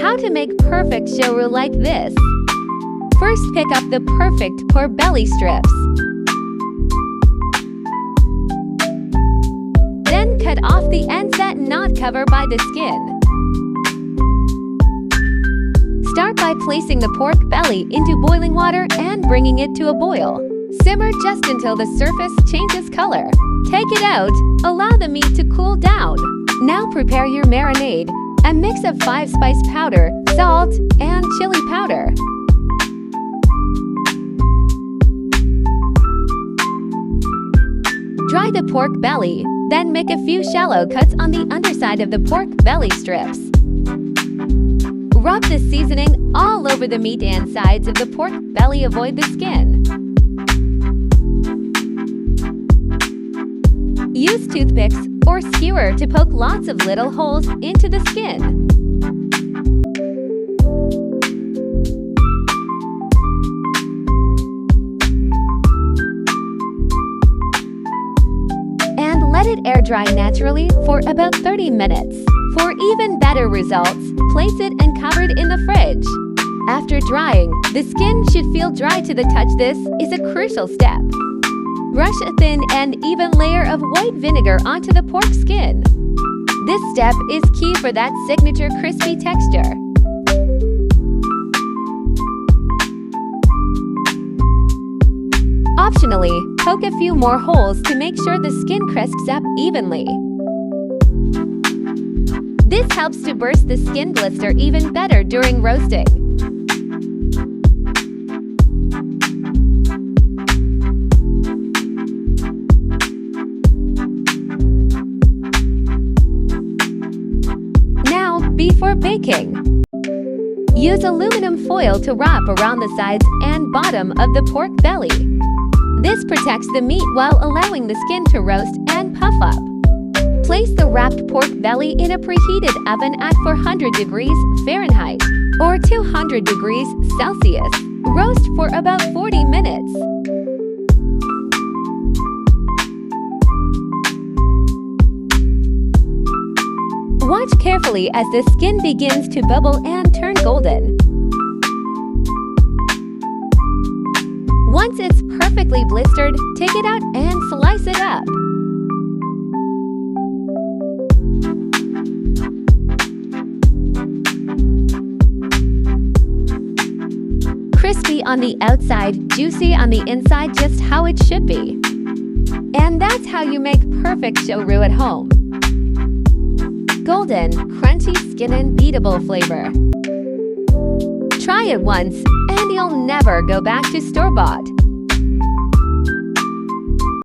How to make perfect shaorou like this. First, pick up the perfect pork belly strips. Then cut off the ends that not covered by the skin. Start by placing the pork belly into boiling water and bringing it to a boil. Simmer just until the surface changes color. Take it out, allow the meat to cool down. Now prepare your marinade, a mix of 5 spice powder, salt, and chili powder. Dry the pork belly, then make a few shallow cuts on the underside of the pork belly strips. Rub the seasoning all over the meat and sides of the pork belly. Avoid the skin. Use toothpicks or skewer to poke lots of little holes into the skin. And let it air dry naturally for about 30 minutes. For even better results, place it and cover it in the fridge. After drying, the skin should feel dry to the touch. This is a crucial step. Brush a thin and even layer of white vinegar onto the pork skin. This step is key for that signature crispy texture. Optionally, poke a few more holes to make sure the skin crisps up evenly. This helps to burst the skin blister even better during roasting. Now, before baking, use aluminum foil to wrap around the sides and bottom of the pork belly. This protects the meat while allowing the skin to roast and puff up. Place the wrapped pork belly in a preheated oven at 400 degrees Fahrenheit or 200 degrees Celsius. Roast for about 40 minutes. Watch carefully as the skin begins to bubble and turn golden. Once it's perfectly blistered, take it out and slice it up. Crispy on the outside, juicy on the inside, just how it should be. And that's how you make perfect shaorou at home. Golden, crunchy skin and beatable flavor. Try it once, and you'll never go back to store-bought.